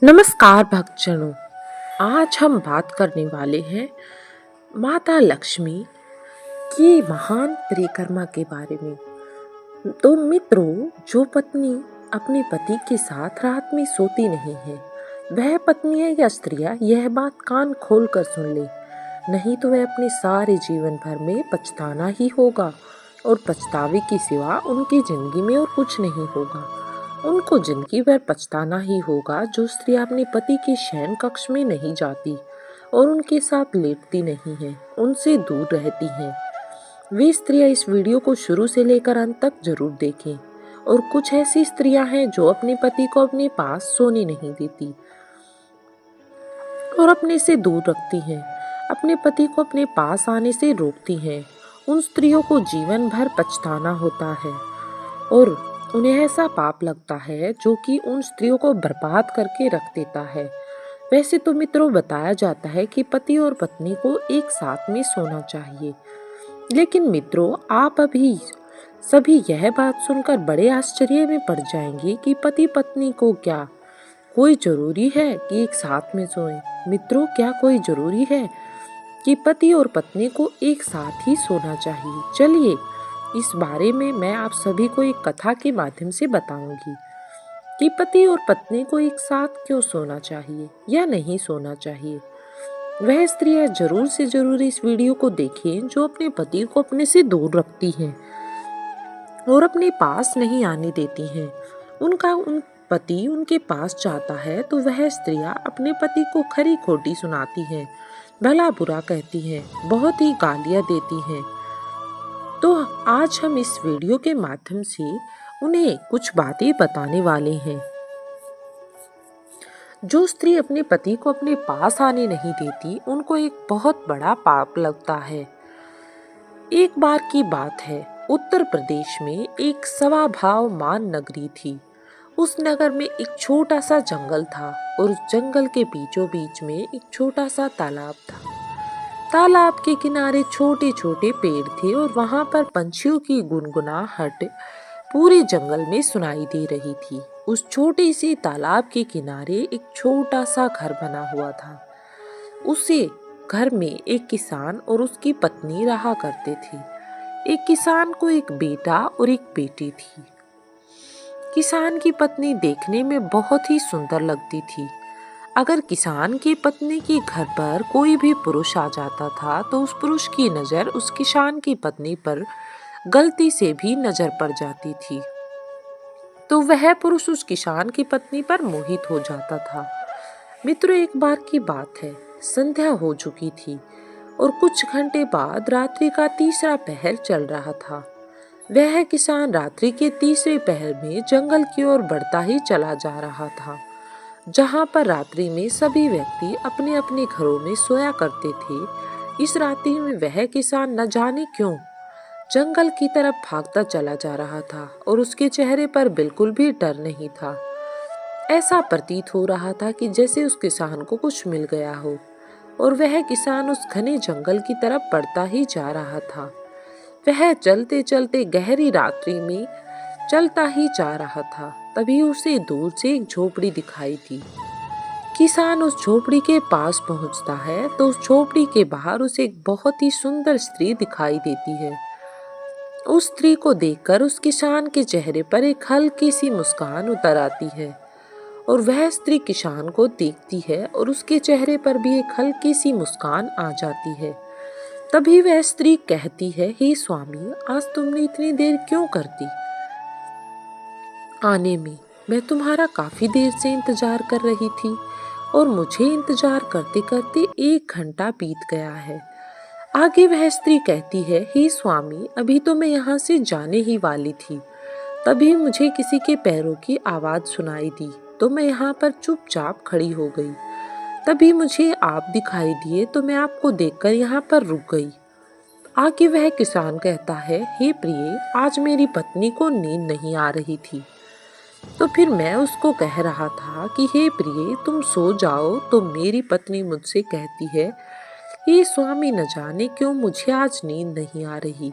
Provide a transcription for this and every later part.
नमस्कार भक्तजनों। आज हम बात करने वाले हैं माता लक्ष्मी की महान परिक्रमा के बारे में। तो मित्रों, जो पत्नी अपने पति के साथ रात में सोती नहीं है, वह पत्नी है या स्त्रियां, यह बात कान खोल कर सुन ले, नहीं तो वह अपने सारे जीवन भर में पछताना ही होगा और पछतावे के सिवा उनकी जिंदगी में और कुछ नहीं होगा। उनको जिंदगी भर पछताना ही होगा जो स्त्री अपने पति के शयन कक्ष में नहीं जाती और उनके साथ लेटती नहीं है, उनसे दूर रहती हैं। वे स्त्रियां इस वीडियो को शुरू से लेकर अंत तक जरूर देखें। और कुछ ऐसी स्त्रियां हैं जो अपने पति को अपने पास सोने नहीं देती और अपने से दूर रखती हैं, अपने पति को अपने पास आने से रोकती हैं। उन स्त्रियों को जीवन भर पछताना होता है और उन्हें ऐसा पाप लगता है जो कि उन स्त्रियों को बर्बाद करके रख देता है। वैसे तो मित्रों, बताया जाता है कि पति और पत्नी को एक साथ में सोना चाहिए, लेकिन मित्रों, आप अभी सभी यह बात सुनकर बड़े आश्चर्य में पड़ जाएंगे कि पति पत्नी को क्या कोई जरूरी है कि एक साथ में सोएं? मित्रों, क्या कोई जरूरी है कि पति और पत्नी को एक साथ ही सोना चाहिए? चलिए, इस बारे में मैं आप सभी को एक कथा के माध्यम से बताऊंगी कि पति और पत्नी को एक साथ क्यों सोना चाहिए या नहीं सोना चाहिए। वह स्त्रियां जरूर से जरूर इस वीडियो को देखें जो अपने पति को अपने से दूर रखती हैं और अपने पास नहीं आने देती हैं। उन पति उनके पास जाता है तो वह स्त्रियां अपने पति को खरी खोटी सुनाती हैं, भला बुरा कहती हैं, बहुत ही गालियां देती हैं। तो आज हम इस वीडियो के माध्यम से उन्हें कुछ बातें बताने वाले हैं। जो स्त्री अपने पति को अपने पास आने नहीं देती, उनको एक बहुत बड़ा पाप लगता है। एक बार की बात है, उत्तर प्रदेश में एक सवाभावमान नगरी थी। उस नगर में एक छोटा सा जंगल था और उस जंगल के बीचों बीच में एक छोटा सा तालाब था। तालाब के किनारे छोटे छोटे पेड़ थे और वहां पर पंछियों की गुनगुनाहट पूरे जंगल में सुनाई दे रही थी। उस छोटे से तालाब के किनारे एक छोटा सा घर बना हुआ था। उसे घर में एक किसान और उसकी पत्नी रहा करते थे। एक किसान को एक बेटा और एक बेटी थी। किसान की पत्नी देखने में बहुत ही सुंदर लगती थी। अगर किसान की पत्नी के घर पर कोई भी पुरुष आ जाता था तो उस पुरुष की नजर उस किसान की पत्नी पर गलती से भी नजर पड़ जाती थी तो वह पुरुष उस किसान की पत्नी पर मोहित हो जाता था। मित्रों, एक बार की बात है, संध्या हो चुकी थी और कुछ घंटे बाद रात्रि का तीसरा पहर चल रहा था। वह किसान रात्रि के तीसरे पहर में जंगल की ओर बढ़ता ही चला जा रहा था, जहाँ पर रात्रि में सभी व्यक्ति अपने अपने घरों में सोया करते थे। इस रात्रि में वह किसान न जाने क्यों जंगल की तरफ भागता चला जा रहा था और उसके चेहरे पर बिल्कुल भी डर नहीं था। ऐसा प्रतीत हो रहा था कि जैसे उस किसान को कुछ मिल गया हो और वह किसान उस घने जंगल की तरफ बढ़ता ही जा रहा था। वह चलते चलते गहरी रात्रि में चलता ही जा रहा था। तभी उसे दूर से एक झोपड़ी दिखाई दी। किसान उस झोपड़ी के पास पहुंचता है तो उस झोपड़ी के बाहर उसे एक बहुत ही सुंदर स्त्री दिखाई देती है। उस स्त्री को देखकर उस किसान के चेहरे पर एक हल्की सी मुस्कान उतर आती है और वह स्त्री किसान को देखती है और उसके चेहरे पर भी एक हल्की सी मुस्कान आ जाती है। तभी वह स्त्री कहती है, हे स्वामी, आज तुमने इतनी देर क्यों कर दी आने में? मैं तुम्हारा काफी देर से इंतजार कर रही थी और मुझे इंतजार करते करते 1 घंटा बीत गया है। आगे वह स्त्री कहती है, हे स्वामी, अभी तो मैं यहाँ से जाने ही वाली थी, तभी मुझे किसी के पैरों की आवाज सुनाई दी तो मैं यहाँ पर चुपचाप खड़ी हो गई। तभी मुझे आप दिखाई दिए तो मैं आपको देखकर यहाँ पर रुक गई। आगे वह किसान कहता है, हे प्रिय, आज मेरी पत्नी को नींद नहीं आ रही थी तो फिर मैं उसको कह रहा था कि हे प्रिय, तुम सो जाओ, तो मेरी पत्नी मुझसे कहती है, ये स्वामी, न जाने क्यों मुझे आज नींद नहीं आ रही।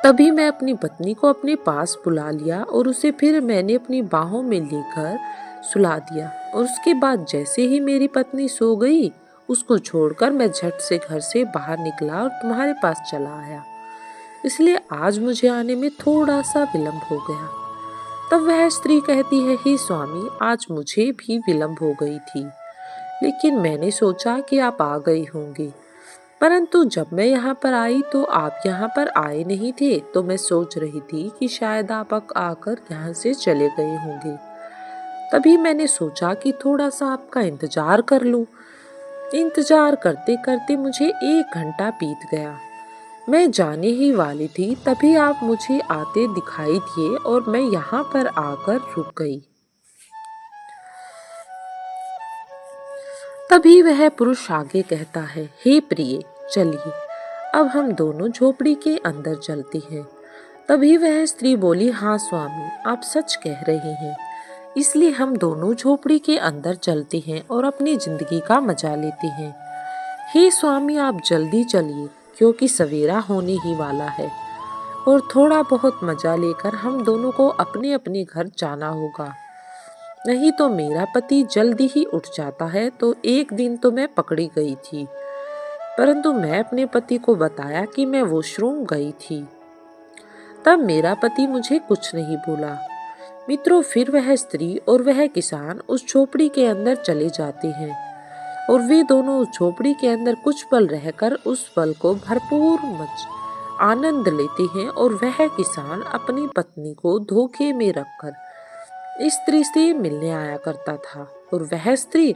तभी मैं अपनी पत्नी को अपने पास बुला लिया और उसे फिर मैंने अपनी बाहों में लेकर सुला दिया। और उसके बाद जैसे ही मेरी पत्नी सो गई, उसको छोड़कर मैं झट से घर से बाहर निकला और तुम्हारे पास चला आया। इसलिए आज मुझे आने में थोड़ा सा विलंब हो गया। तब वह स्त्री कहती है, हे स्वामी, आज मुझे भी विलंब हो गई थी, लेकिन मैंने सोचा कि आप आ गए होंगे। परंतु जब मैं यहाँ पर आई तो आप यहाँ पर आए नहीं थे, तो मैं सोच रही थी कि शायद आप आकर यहाँ से चले गए होंगे। तभी मैंने सोचा कि थोड़ा सा आपका इंतजार कर लूं। इंतजार करते करते मुझे 1 घंटा बीत गया। मैं जाने ही वाली थी, तभी आप मुझे आते दिखाई दिए और मैं यहाँ पर आकर रुक गई। तभी वह पुरुष आगे कहता है, हे प्रिय, चलिए अब हम दोनों झोपड़ी के अंदर चलते हैं। तभी वह स्त्री बोली, हाँ स्वामी, आप सच कह रहे हैं, इसलिए हम दोनों झोपड़ी के अंदर चलते हैं और अपनी जिंदगी का मजा लेते हैं। हे स्वामी, आप जल्दी चलिए, क्योंकि सवेरा होने ही वाला है और थोड़ा बहुत मजा लेकर हम दोनों को अपने अपने घर जाना होगा। नहीं तो मेरा पति जल्दी ही उठ जाता है। तो एक दिन तो मैं पकड़ी गई थी, परंतु मैं अपने पति को बताया कि मैं वॉशरूम गई थी। तब मेरा पति मुझे कुछ नहीं बोला। मित्रों, फिर वह स्त्री और वह किसान उस झोपड़ी के अंदर चले जाते हैं और वे दोनों उस झोपड़ी के अंदर कुछ पल रहकर उस पल को भरपूर आनंद लेते हैं। और वह किसान अपनी पत्नी को धोखे में रखकर इस स्त्री से मिलने आया करता था और वह स्त्री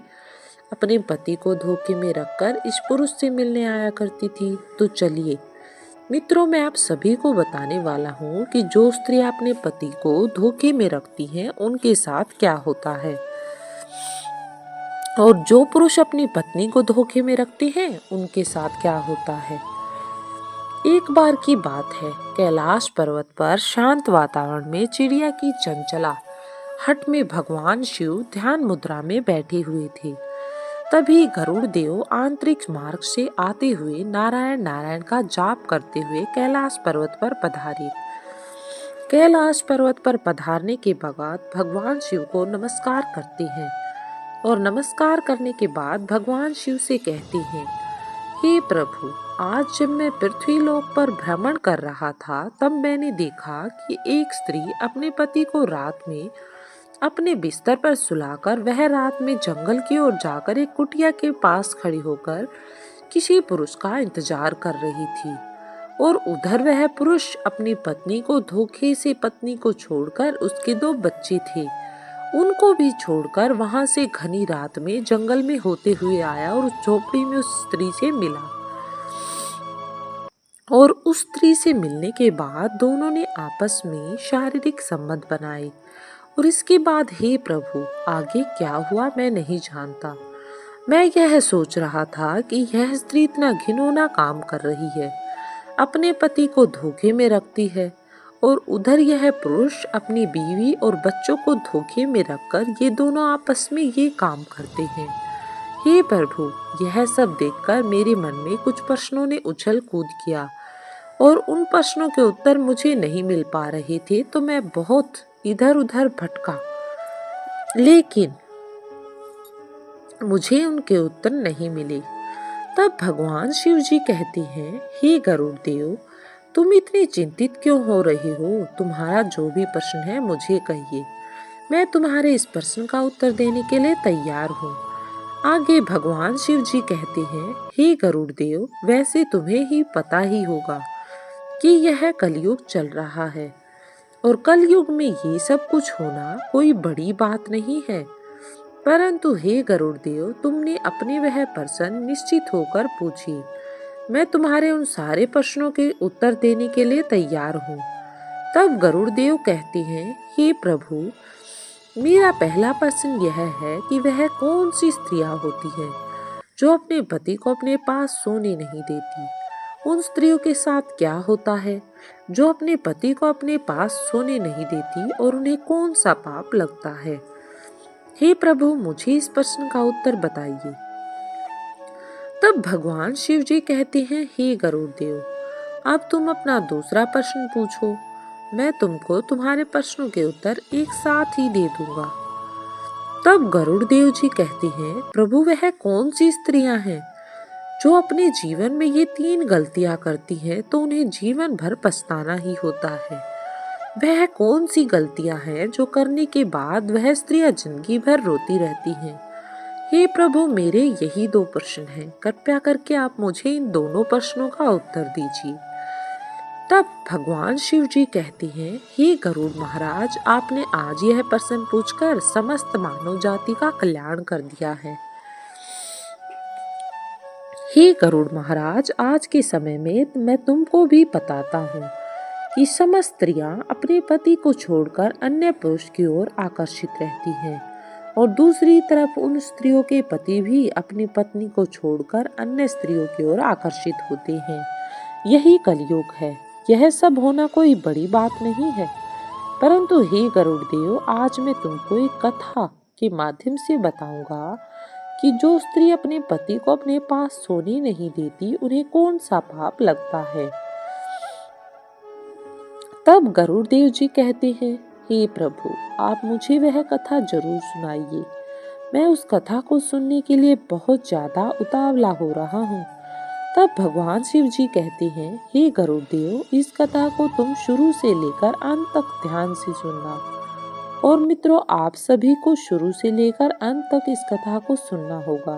अपने पति को धोखे में रखकर इस पुरुष से मिलने आया करती थी। तो चलिए मित्रों, मैं आप सभी को बताने वाला हूँ कि जो स्त्री अपने पति को धोखे में रखती हैं, उनके साथ क्या होता है, और जो पुरुष अपनी पत्नी को धोखे में रखते हैं, उनके साथ क्या होता है। एक बार की बात है, कैलाश पर्वत पर शांत वातावरण में चिड़िया की चंचला हट में भगवान शिव ध्यान मुद्रा में बैठे हुए थे। तभी गरुड़ देव आंतरिक मार्ग से आते हुए नारायण नारायण का जाप करते हुए कैलाश पर्वत पर पधारे। कैलाश पर्वत पर पधारने के बाद भगवान शिव को नमस्कार करते हैं और नमस्कार करने के बाद भगवान शिव से कहते हैं, हे प्रभु, आज जब मैं पृथ्वी लोक पर भ्रमण कर रहा था, तब मैंने देखा कि एक स्त्री अपने पति को रात में अपने बिस्तर पर सुलाकर वह रात में जंगल की ओर जाकर एक कुटिया के पास खड़ी होकर किसी पुरुष का इंतजार कर रही थी। और उधर वह पुरुष अपनी पत्नी को धोखे से पत्नी को छोड़कर, उसके 2 बच्चे थे, उनको भी छोड़कर वहां से घनी रात में जंगल में होते हुए आया और उस झोपड़ी में उस स्त्री से मिला। और उस स्त्री से मिलने के बाद दोनों ने आपस में शारीरिक संबंध बनाए। और इसके बाद हे प्रभु, आगे क्या हुआ मैं नहीं जानता। मैं यह सोच रहा था कि यह स्त्री इतना घिनौना काम कर रही है, अपने पति को धोखे में रखती है, और उधर यह पुरुष अपनी बीवी और बच्चों को धोखे में रखकर ये दोनों आपस में ये काम करते हैं। हे प्रभु, यह सब देखकर मेरे मन में कुछ प्रश्नों ने उछल कूद किया और उन प्रश्नों के उत्तर मुझे नहीं मिल पा रहे थे। तो मैं बहुत इधर उधर भटका, लेकिन मुझे उनके उत्तर नहीं मिले। तब भगवान शिव जी कहते हैं, हे गरुड़ देव, तुम इतनी चिंतित क्यों हो रहे हो? तुम्हारा जो भी प्रश्न है मुझे कहिए, मैं तुम्हारे इस प्रश्न का उत्तर देने के लिए तैयार हूँ। आगे भगवान शिव जी कहते हैं, हे गरुड़ देव, वैसे तुम्हें ही पता ही होगा कि यह कलयुग चल रहा है और कलयुग में ये सब कुछ होना कोई बड़ी बात नहीं है। परंतु हे गरुड़ देव, तुमने अपने वह प्रश्न निश्चित होकर पूछी। मैं तुम्हारे उन सारे प्रश्नों के उत्तर देने के लिए तैयार हूँ। तब गरुड़ देव कहते हैं, हे प्रभु, मेरा पहला प्रश्न यह है कि वह कौन सी स्त्रियां होती हैं जो अपने पति को अपने पास सोने नहीं देती? उन स्त्रियों के साथ क्या होता है जो अपने पति को अपने पास सोने नहीं देती, और उन्हें कौन सा पाप लगता है? हे प्रभु, मुझे इस प्रश्न का उत्तर बताइए। तब भगवान शिव जी कहते हैं, हे गरुड़ देव, अब तुम अपना दूसरा प्रश्न पूछो, मैं तुमको तुम्हारे प्रश्नों के उत्तर एक साथ ही दे दूंगा। तब गरुड़ देव जी कहते हैं, प्रभु वह कौन सी स्त्रियां हैं जो अपने जीवन में ये 3 गलतियां करती हैं तो उन्हें जीवन भर पछताना ही होता है। वह कौन सी गलतियां हैं जो करने के बाद वह स्त्रियां जिंदगी भर रोती रहती हैं। हे प्रभु, मेरे यही 2 प्रश्न हैं, कृपया करके आप मुझे इन दोनों प्रश्नों का उत्तर दीजिए। तब भगवान शिव जी कहते हैं, हे गरुड़ महाराज, आपने आज यह प्रश्न पूछकर समस्त मानव जाति का कल्याण कर दिया है। हे गरुड़ महाराज, आज के समय में मैं तुमको भी बताता हूँ कि समस्त स्त्रियां अपने पति को छोड़कर अन्य पुरुष की ओर आकर्षित रहती हैं और दूसरी तरफ उन स्त्रियों के पति भी अपनी पत्नी को छोड़कर अन्य स्त्रियों की ओर आकर्षित होते हैं। यही कलयुग है। यह सब होना कोई बड़ी बात नहीं है, परंतु हे गरुड़ देव, आज मैं तुमको एक कथा के माध्यम से बताऊंगा कि जो स्त्री अपने पति को अपने पास सोने नहीं देती, उन्हें कौन सा पाप लगता है। तब गरुड़ देव जी कहते हैं, हे प्रभु, आप मुझे वह कथा जरूर सुनाइए। मैं उस कथा को सुनने के लिए बहुत ज्यादा उतावला हो रहा हूँ। तब भगवान शिव जी कहते हैं, हे गरुड़ देव, इस कथा को तुम शुरू से लेकर अंत तक ध्यान से सुनना। और मित्रों, आप सभी को शुरू से लेकर अंत तक इस कथा को सुनना होगा,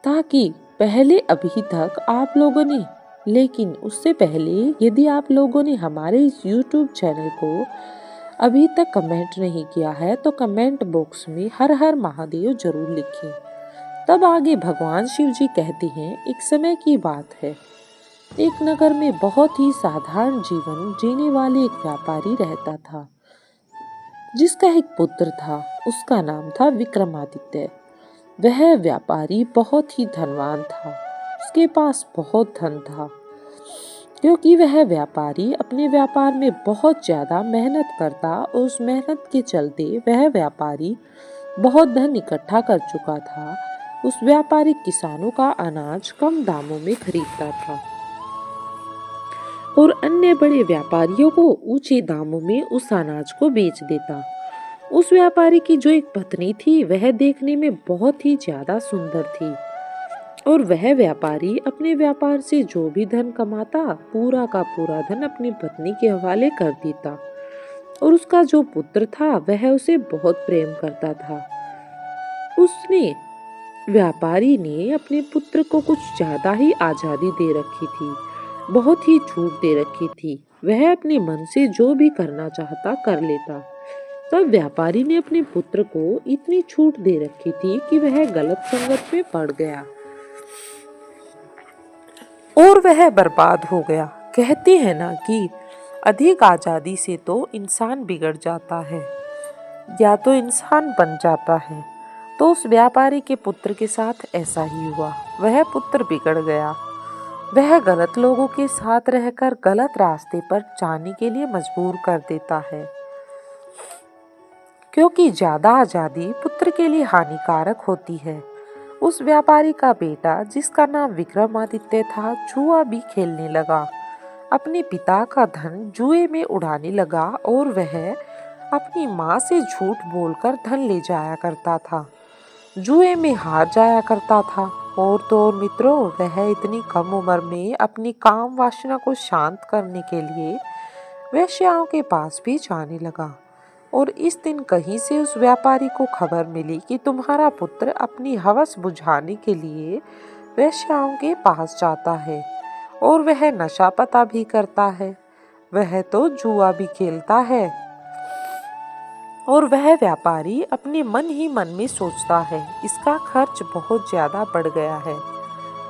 ताकि पहले अभी तक आप लोगों ने, लेकिन उससे पहले यदि आप लोगों ने हमारे इस YouTube चैनल को अभी तक कमेंट नहीं किया है तो कमेंट बॉक्स में हर हर महादेव जरूर लिखें। तब आगे भगवान शिव जी कहते हैं, एक समय की बात है, एक नगर में बहुत ही साधारण जीवन जीने वाले एक व्यापारी रहता था, जिसका एक पुत्र था। उसका नाम था विक्रमादित्य। वह व्यापारी बहुत ही धनवान था। उसके पास बहुत धन था, क्योंकि वह व्यापारी अपने व्यापार में बहुत ज्यादा मेहनत करता और उस मेहनत के चलते वह व्यापारी बहुत धन इकट्ठा कर चुका था। उस व्यापारी किसानों का अनाज कम दामों में खरीदता था और अन्य बड़े व्यापारियों को ऊंचे दामों में उस अनाज को बेच देता। उस व्यापारी की जो एक पत्नी थी, वह देखने में बहुत ही ज्यादा सुंदर थी और वह व्यापारी अपने व्यापार से जो भी धन कमाता, पूरा का पूरा धन अपनी पत्नी के हवाले कर देता। और उसका जो पुत्र था, वह उसे बहुत प्रेम करता था। उसने व्यापारी ने अपने पुत्र को कुछ ज्यादा ही आजादी दे रखी थी, बहुत ही छूट दे रखी थी। वह अपने मन से जो भी करना चाहता कर लेता। तब व्यापारी ने अपने पुत्र को इतनी छूट दे रखी थी कि वह गलत संगत में पड़ गया और वह बर्बाद हो गया। कहते हैं ना कि अधिक आजादी से तो इंसान बिगड़ जाता है या तो इंसान बन जाता है। तो उस व्यापारी के पुत्र के साथ ऐसा ही हुआ। वह पुत्र बिगड़ गया। वह गलत लोगों के साथ रहकर गलत रास्ते पर जाने के लिए मजबूर कर देता है, क्योंकि ज्यादा आजादी पुत्र के लिए हानिकारक होती है। उस व्यापारी का बेटा, जिसका नाम विक्रमादित्य था, जुआ भी खेलने लगा। अपने पिता का धन जुए में उड़ाने लगा और वह अपनी माँ से झूठ बोलकर धन ले जाया करता था, जुए में हार जाया करता था। और तो और मित्रों, वह इतनी कम उम्र में अपनी काम वासना को शांत करने के लिए वेश्याओं के पास भी जाने लगा। और इस दिन कहीं से उस व्यापारी को खबर मिली कि तुम्हारा पुत्र अपनी हवस बुझाने के लिए वेश्याओं के पास जाता है और वह नशा पता भी करता है, वह तो जुआ भी खेलता है। और वह व्यापारी अपने मन ही मन में सोचता है, इसका खर्च बहुत ज्यादा बढ़ गया है,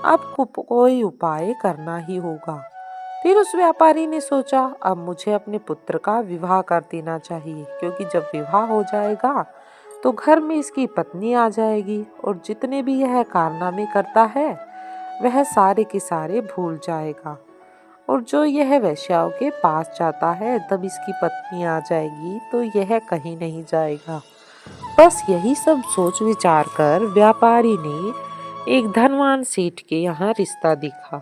अब कोई उपाय करना ही होगा। फिर उस व्यापारी ने सोचा, अब मुझे अपने पुत्र का विवाह कर देना चाहिए, क्योंकि जब विवाह हो जाएगा तो घर में इसकी पत्नी आ जाएगी और जितने भी यह कारनामे करता है वह सारे के सारे भूल जाएगा। और जो यह वेश्याओं के पास जाता है तब इसकी पत्नी आ जाएगी, तो यह कहीं नहीं जाएगा। बस यही सब सोच विचार कर व्यापारी ने एक धनवान सेठ के यहाँ रिश्ता देखा।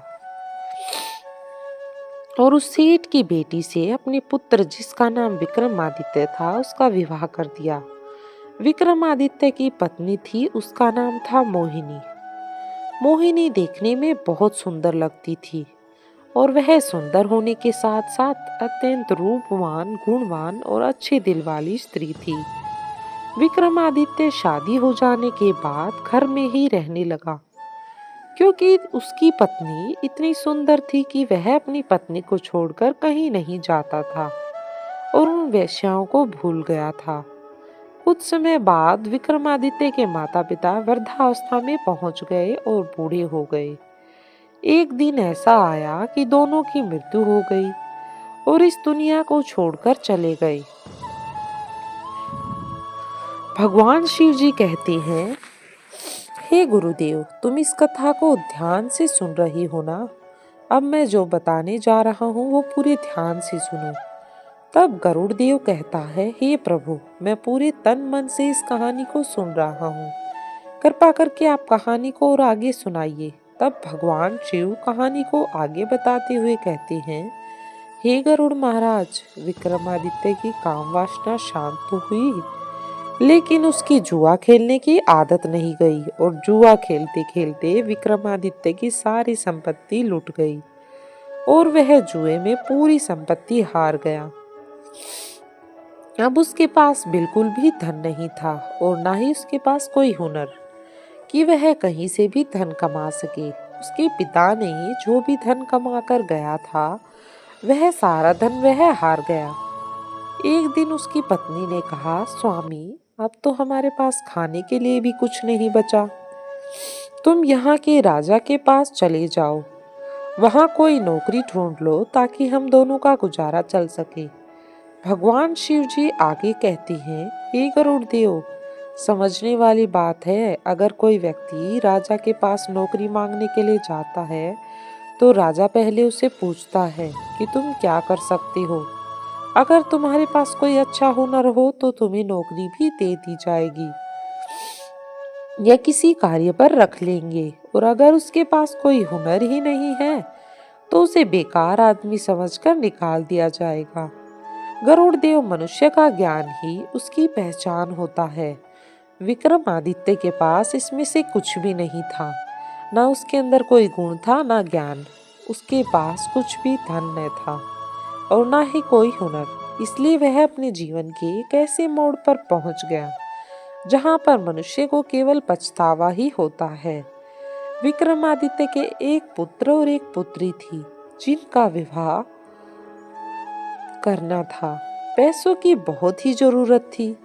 और उस सेठ की बेटी से अपने पुत्र, जिसका नाम विक्रमादित्य था, उसका विवाह कर दिया। विक्रमादित्य की पत्नी थी, उसका नाम था मोहिनी। मोहिनी देखने में बहुत सुंदर लगती थी और वह सुंदर होने के साथ साथ अत्यंत रूपवान, गुणवान और अच्छे दिल वाली स्त्री थी। विक्रमादित्य शादी हो जाने के बाद घर में ही रहने लगा, क्योंकि उसकी पत्नी इतनी सुंदर थी कि वह अपनी पत्नी को छोड़कर कहीं नहीं जाता था और उन वेश्याओं को भूल गया था। कुछ समय बाद विक्रमादित्य के माता पिता वृद्धावस्था में पहुंच गए और बूढ़े हो गए। एक दिन ऐसा आया कि दोनों की मृत्यु हो गई और इस दुनिया को छोड़कर चले गए। भगवान शिव जी कहते हैं, हे गुरुदेव, तुम इस कथा को ध्यान से सुन रही हो ना? अब मैं जो बताने जा रहा हूँ वो पूरे ध्यान से सुनो। तब गरुड़ देव कहता है, हे प्रभु, मैं पूरे तन मन से इस कहानी को सुन रहा हूँ। कृपा करके आप कहानी को और आगे सुनाइए। तब भगवान शिव कहानी को आगे बताते हुए कहते हैं, हे गरुड़ महाराज, विक्रमादित्य की काम वासना शांत तो हुई, लेकिन उसकी जुआ खेलने की आदत नहीं गई और जुआ खेलते खेलते विक्रमादित्य की सारी संपत्ति लुट गई और वह जुए में पूरी संपत्ति हार गया। अब उसके पास बिल्कुल भी धन नहीं था और ना ही उसके पास कोई हुनर कि वह कहीं से भी धन कमा सके। उसके पिता ने जो भी धन कमा कर गया था, वह सारा धन वह हार गया। एक दिन उसकी पत्नी ने कहा, स्वामी, अब तो हमारे पास खाने के लिए भी कुछ नहीं बचा। तुम यहाँ के राजा के पास चले जाओ, वहाँ कोई नौकरी ढूंढ लो ताकि हम दोनों का गुजारा चल सके। भगवान शिव जी आगे कहते हैं, हे गरुड़ देव, समझने वाली बात है, अगर कोई व्यक्ति राजा के पास नौकरी मांगने के लिए जाता है तो राजा पहले उसे पूछता है कि तुम क्या कर सकते हो। अगर तुम्हारे पास कोई अच्छा हुनर हो तो तुम्हें नौकरी भी दे दी जाएगी या किसी कार्य पर रख लेंगे, और अगर उसके पास कोई हुनर ही नहीं है तो उसे बेकार आदमी समझकर निकाल दिया जाएगा। गरुड़ देव मनुष्य का ज्ञान ही उसकी पहचान होता है। विक्रमादित्य के पास इसमें से कुछ भी नहीं था, ना उसके अंदर कोई गुण था ना ज्ञान। उसके पास कुछ भी धन न था और ना ही कोई हुनर। इसलिए वह अपने जीवन के एक ऐसे मोड़ पर पहुंच गया जहां पर मनुष्य को केवल पछतावा ही होता है। विक्रमादित्य के एक पुत्र और एक पुत्री थी जिनका विवाह करना था। पैसों की बहुत ही जरूरत थी,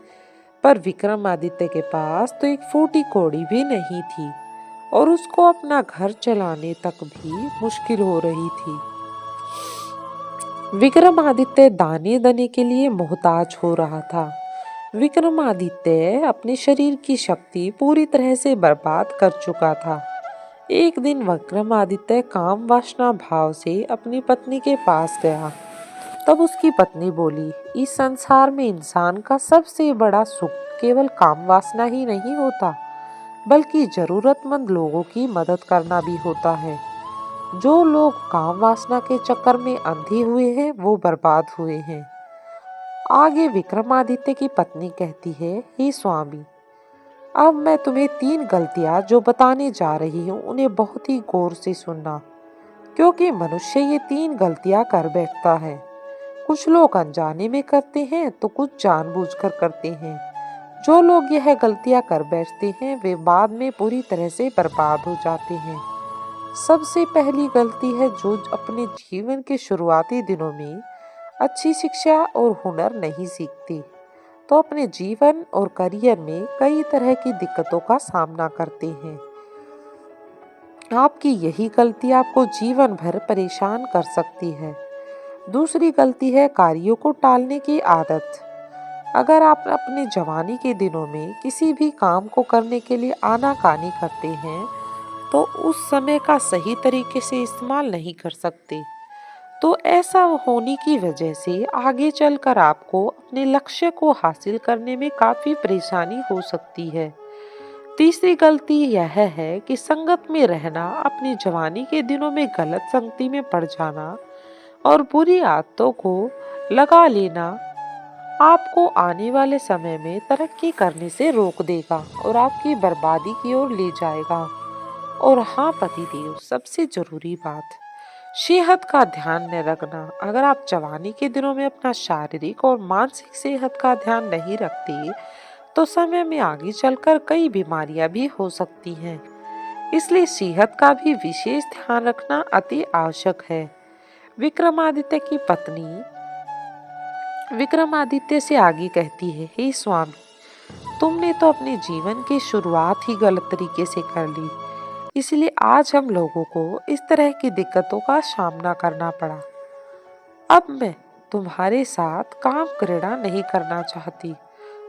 पर विक्रमादित्य के पास तो एक फूटी कौड़ी भी नहीं थी और उसको अपना घर चलाने तक भी मुश्किल हो रही थी। विक्रमादित्य दाने दने के लिए मोहताज हो रहा था। विक्रमादित्य अपने शरीर की शक्ति पूरी तरह से बर्बाद कर चुका था। एक दिन विक्रमादित्य काम वासना भाव से अपनी पत्नी के पास गया। तब उसकी पत्नी बोली, इस संसार में इंसान का सबसे बड़ा सुख केवल काम वासना ही नहीं होता, बल्कि जरूरतमंद लोगों की मदद करना भी होता है। जो लोग काम वासना के चक्कर में अंधे हुए हैं वो बर्बाद हुए हैं। आगे विक्रमादित्य की पत्नी कहती है, हे स्वामी, अब मैं तुम्हें 3 गलतियां जो बताने जा रही हूँ उन्हें बहुत ही गौर से सुनना, क्योंकि मनुष्य ये 3 गलतियां कर बैठता है। कुछ लोग अनजाने में करते हैं तो कुछ जानबूझकर करते हैं। जो लोग यह गलतियां कर बैठते हैं वे बाद में पूरी तरह से बर्बाद हो जाते हैं। सबसे पहली गलती है जो अपने जीवन के शुरुआती दिनों में अच्छी शिक्षा और हुनर नहीं सीखती, तो अपने जीवन और करियर में कई तरह की दिक्कतों का सामना करते हैं। आपकी यही गलती आपको जीवन भर परेशान कर सकती है। दूसरी गलती है कार्यों को टालने की आदत। अगर आप अपने जवानी के दिनों में किसी भी काम को करने के लिए आनाकानी करते हैं तो उस समय का सही तरीके से इस्तेमाल नहीं कर सकते, तो ऐसा होने की वजह से आगे चलकर आपको अपने लक्ष्य को हासिल करने में काफी परेशानी हो सकती है। तीसरी गलती यह है कि संगत में रहना, अपनी जवानी के दिनों में गलत संगति में पड़ जाना और बुरी आदतों को लगा लेना आपको आने वाले समय में तरक्की करने से रोक देगा और आपकी बर्बादी की ओर ले जाएगा। और हाँ पतिदेव, सबसे जरूरी बात, सेहत का ध्यान न रखना। अगर आप जवानी के दिनों में अपना शारीरिक और मानसिक सेहत का ध्यान नहीं रखते तो समय में आगे चलकर कई बीमारियां भी हो सकती हैं। इसलिए सेहत का भी विशेष ध्यान रखना अति आवश्यक है। विक्रमादित्य की पत्नी विक्रमादित्य से आगे कहती है, हे स्वामी, तुमने तो अपने जीवन की शुरुआत ही गलत तरीके से कर ली, इसलिए आज हम लोगों को इस तरह की दिक्कतों का सामना करना पड़ा। अब मैं तुम्हारे साथ काम क्रीड़ा नहीं करना चाहती,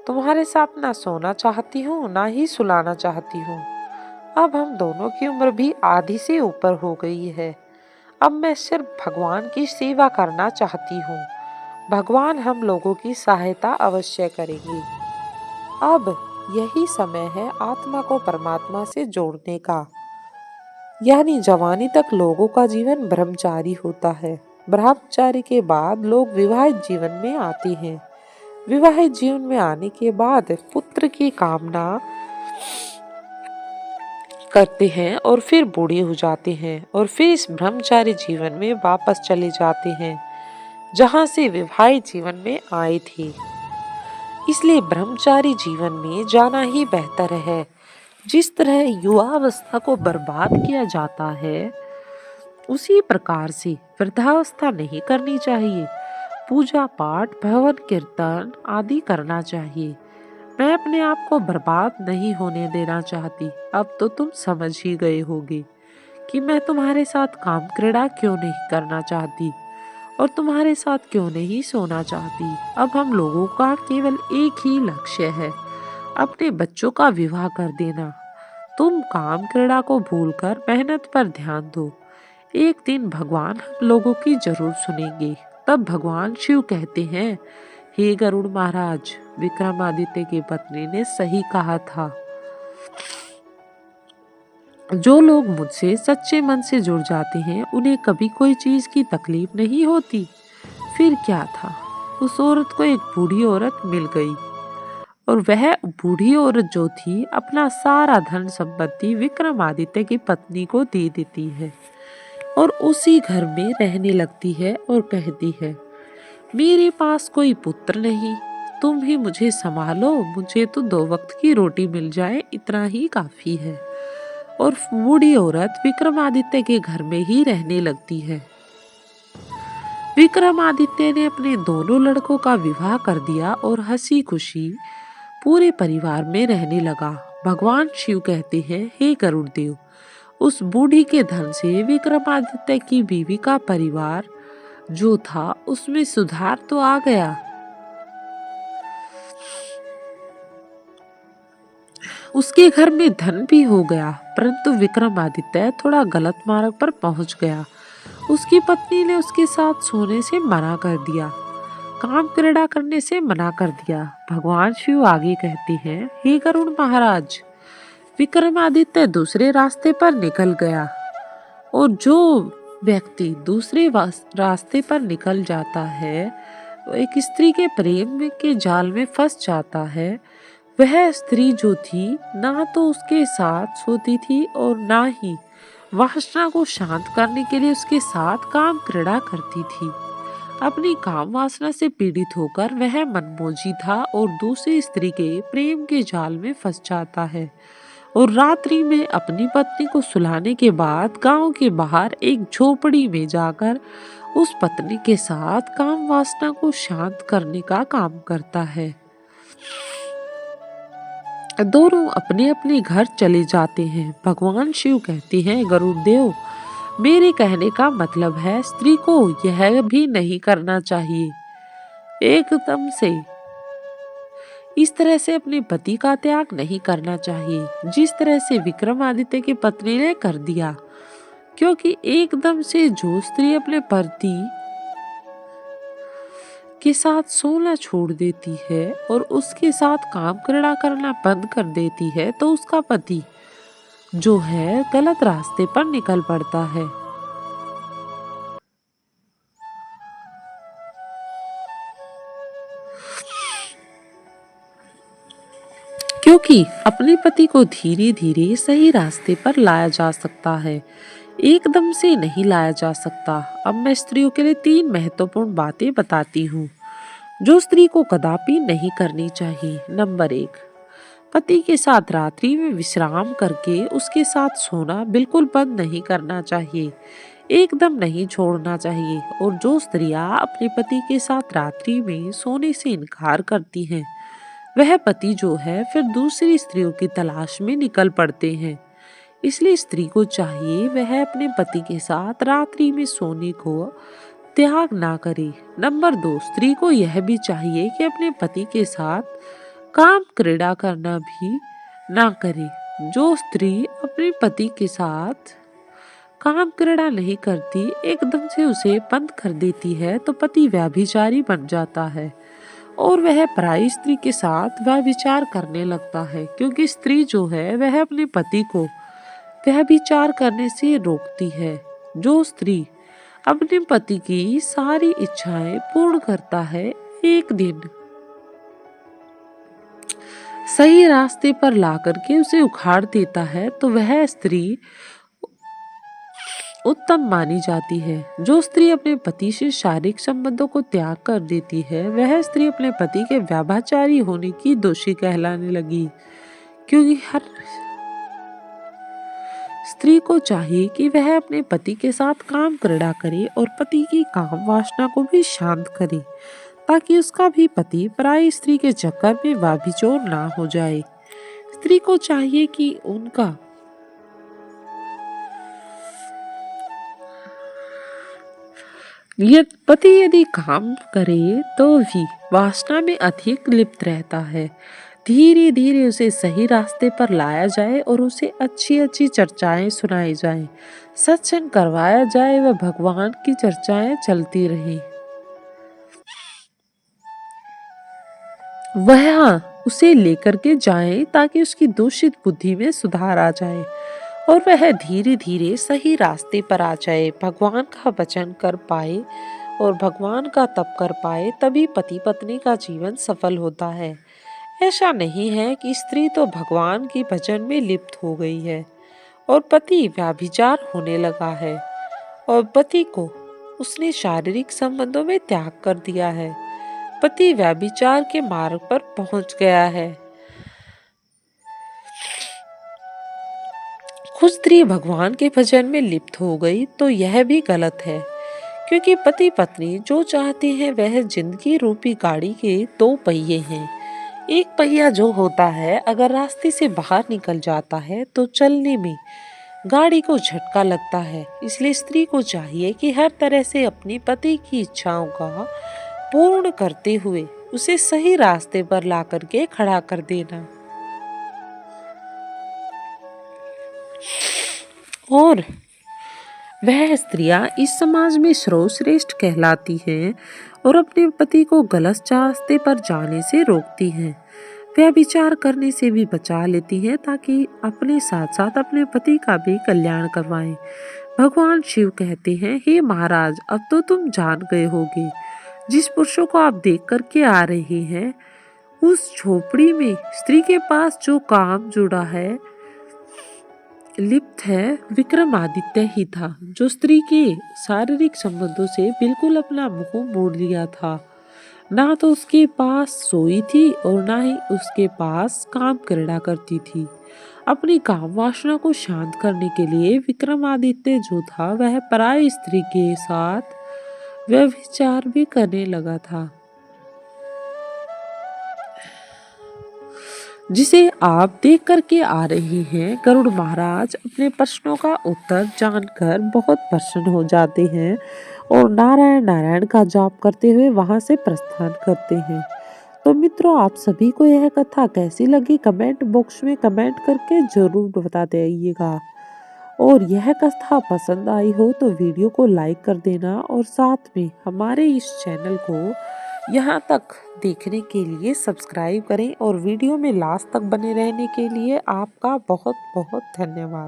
तुम्हारे साथ ना सोना चाहती हूँ ना ही सुलाना चाहती हूँ। अब हम दोनों की उम्र भी आधी से ऊपर हो गई है। अब मैं सिर्फ भगवान की सेवा करना चाहती हूँ। भगवान हम लोगों की सहायता अवश्य करेंगे। अब यही समय है आत्मा को परमात्मा से जोड़ने का। यानी जवानी तक लोगों का जीवन ब्रह्मचारी होता है। ब्रह्मचारी के बाद लोग विवाहित जीवन में आते हैं। विवाहित जीवन में आने के बाद पुत्र की कामना करते हैं और फिर बूढ़े हो जाते हैं और फिर इस ब्रह्मचारी जीवन में वापस चले जाते हैं जहां से विवाहित जीवन में आए थे। इसलिए ब्रह्मचारी जीवन में जाना ही बेहतर है। जिस तरह युवावस्था को बर्बाद किया जाता है, उसी प्रकार से वृद्धावस्था नहीं करनी चाहिए। पूजा पाठ, भवन कीर्तन आदि करना चाहिए। मैं अपने आप को बर्बाद नहीं होने देना चाहती। अब तो तुम समझ ही गए होगे कि मैं तुम्हारे साथ काम क्रीड़ा क्यों नहीं करना चाहती और तुम्हारे साथ क्यों नहीं सोना चाहती। अब हम लोगों का केवल एक ही लक्ष्य है, अपने बच्चों का विवाह कर देना। तुम काम क्रीड़ा को भूलकर मेहनत पर ध्यान दो। एक दिन भगवान हम लोगों की जरूर सुनेंगे। तब भगवान शिव कहते हैं, हे गरुड़ महाराज, विक्रमादित्य की पत्नी ने सही कहा था। जो लोग मुझसे सच्चे मन से जुड़ जाते हैं उन्हें कभी कोई चीज की तकलीफ नहीं होती। फिर क्या था, उस औरत को एक बूढ़ी औरत मिल गई और वह बूढ़ी औरत जो थी अपना सारा धन संपत्ति विक्रमादित्य की पत्नी को दे देती है और उसी घर में रहने लगती है और कहती है, मेरे पास कोई पुत्र नहीं, तुम ही मुझे संभालो, मुझे तो 2 वक्त की रोटी मिल जाए इतना ही काफी है। और बूढ़ी औरत विक्रमादित्य के घर में ही रहने लगती है। विक्रमादित्य ने अपने दोनों लड़कों का विवाह कर दिया और हंसी खुशी पूरे परिवार में रहने लगा। भगवान शिव कहते हैं, हे गरुड़ देव, उस बूढ़ी के धन से विक्रमादित्य की बीवी का परिवार जो था उसमें सुधार तो आ गया। उसके घर में धन भी हो गया, परंतु विक्रमादित्य थोड़ा गलत मार्ग पर पहुंच गया। उसकी पत्नी ने उसके साथ सोने से मना कर दिया, काम क्रीड़ा करने से मना कर दिया। भगवान शिव आगे कहते हैं, हे गरुड़ महाराज, विक्रमादित्य दूसरे रास्ते पर निकल गया और जो व्यक्ति दूसरे रास्ते पर निकल जाता है, एक स्त्री के प्रेम के जाल में फंस जाता है। वह स्त्री जो थी ना तो उसके साथ सोती थी और ना ही वासना को शांत करने के लिए उसके साथ काम क्रीड़ा करती थी। अपनी काम वासना से पीड़ित होकर वह मनमोजी था और दूसरी स्त्री के प्रेम के जाल में फंस जाता है और रात्रि में अपनी पत्नी को सुलाने के बाद गांव के बाहर एक झोपड़ी में जाकर उस पत्नी के साथ काम वासना को शांत करने का काम करता है। दोनों अपने अपने घर चले जाते हैं। भगवान शिव कहते हैं, गरुड़ देव, मेरे कहने का मतलब है स्त्री को यह भी नहीं करना चाहिए एकदम से इस तरह से अपने पति का त्याग नहीं करना चाहिए जिस तरह से विक्रमादित्य की पत्नी ने कर दिया, क्योंकि एकदम से जो स्त्री अपने पति के साथ सोना छोड़ देती है और उसके साथ काम क्रीड़ा करना बंद कर देती है तो उसका पति जो है गलत रास्ते पर निकल पड़ता है। क्योंकि अपने पति को धीरे धीरे सही रास्ते पर लाया जा सकता है, एकदम से नहीं लाया जा सकता। अब मैं स्त्रियों के लिए 3 महत्वपूर्ण बातें बताती हूँ जो स्त्री को कदापि नहीं करनी चाहिए। नंबर 1, पति के साथ रात्रि में विश्राम करके उसके साथ सोना बिल्कुल बंद नहीं करना चाहिए, एकदम नहीं छोड़ना चाहिए। और जो स्त्रियां अपने पति के साथ रात्रि में सोने से इनकार करती हैं, वह पति जो है फिर दूसरी स्त्रियों की तलाश में निकल पड़ते हैं। इसलिए स्त्री को चाहिए वह अपने पति के साथ रात्रि में सोने को त्याग ना करे। नंबर 2, स्त्री को यह भी चाहिए कि अपने पति के साथ काम क्रीड़ा करना भी ना करे। जो स्त्री अपने पति के साथ काम क्रीड़ा नहीं करती, एकदम से उसे बंद कर देती है, तो पति व्यभिचारी बन जाता है और वह पराई स्त्री के साथ व्यभिचार करने लगता है। क्योंकि स्त्री जो है वह अपने पति को व्यभिचार करने से रोकती है। जो स्त्री अपने पति की सारी इच्छाएं पूर्ण करता है, एक दिन सही रास्ते पर ला करके उसे उखाड़ देता है, तो वह स्त्री उत्तम मानी जाती है। जो स्त्री अपने पति से शारीरिक संबंधों को त्याग कर देती है, वह स्त्री अपने पति के व्यभिचारी होने की दोषी कहलाने लगी। क्योंकि हर स्त्री को चाहिए कि वह अपने पति के साथ काम क्रीड़ा करे और पति की काम वासना को भी शांत करे, ताकि उसका भी पति पराई स्त्री के चक्कर में व्यभिचार ना हो जाए। स्त्री को चाहिए कि उनका पति यदि काम करे तो भी वासना में अधिक लिप्त रहता है। धीरे धीरे उसे सही रास्ते पर लाया जाए और उसे अच्छी अच्छी चर्चाएं सुनाई जाए, सत्संग करवाया जाए व भगवान की चर्चाएं चलती रहें। वह उसे लेकर के जाए ताकि उसकी दूषित बुद्धि में सुधार आ जाए और वह धीरे धीरे सही रास्ते पर आ जाए, भगवान का वचन कर पाए और भगवान का तप कर पाए। तभी पति पत्नी का जीवन सफल होता है। ऐसा नहीं है कि स्त्री तो भगवान की भजन में लिप्त हो गई है और पति व्यभिचार होने लगा है और पति को उसने शारीरिक संबंधों में त्याग कर दिया है, पति व्यभिचार के मार्ग पर पहुंच गया है। खुद स्त्री भगवान के भजन में लिप्त हो गई तो यह भी गलत है। क्योंकि पति पत्नी जो चाहते हैं वह जिंदगी रूपी गाड़ी के 2 पहिए हैं। एक पहिया जो होता है अगर रास्ते से बाहर निकल जाता है तो चलने में गाड़ी को झटका लगता है। इसलिए स्त्री को चाहिए कि हर तरह से अपनी पति की इच्छाओं का पूर्ण करते हुए उसे सही रास्ते पर ला करके खड़ा कर देना। और वह स्त्रियां इस समाज में सर्वश्रेष्ठ कहलाती हैं और अपने पति को गलत रास्ते पर जाने से रोकती हैं, व्यभिचार करने से भी बचा लेती हैं, ताकि अपने साथ साथ अपने पति का भी कल्याण करवाएं। भगवान शिव कहते हैं, हे महाराज, अब तो तुम जान गए होगे, जिस पुरुषों को आप देख करके आ रहे हैं उस झोपड़ी में स्त्री के पास जो काम जुड़ा है लिप्त है विक्रमादित्य ही था, जो स्त्री के शारीरिक संबंधों से बिल्कुल अपना मुंह मोड़ लिया था। ना तो उसके पास सोई थी और ना ही उसके पास काम क्रीड़ा करती थी। अपनी काम वासना को शांत करने के लिए विक्रमादित्य जो था वह पराई स्त्री के साथ व्यभिचार भी करने लगा था, जिसे आप देख करके आ रही हैं। गरुड़ महाराज अपने प्रश्नों का उत्तर जानकर बहुत प्रसन्न हो जाते हैं और नारायण नारायण का जाप करते हुए वहां से प्रस्थान करते हैं। तो मित्रों, आप सभी को यह कथा कैसी लगी कमेंट बॉक्स में कमेंट करके जरूर बताते आइएगा। और यह कथा पसंद आई हो तो वीडियो को लाइक कर देना और साथ में हमारे इस चैनल को यहाँ तक देखने के लिए सब्सक्राइब करें और वीडियो में लास्ट तक बने रहने के लिए आपका बहुत बहुत धन्यवाद।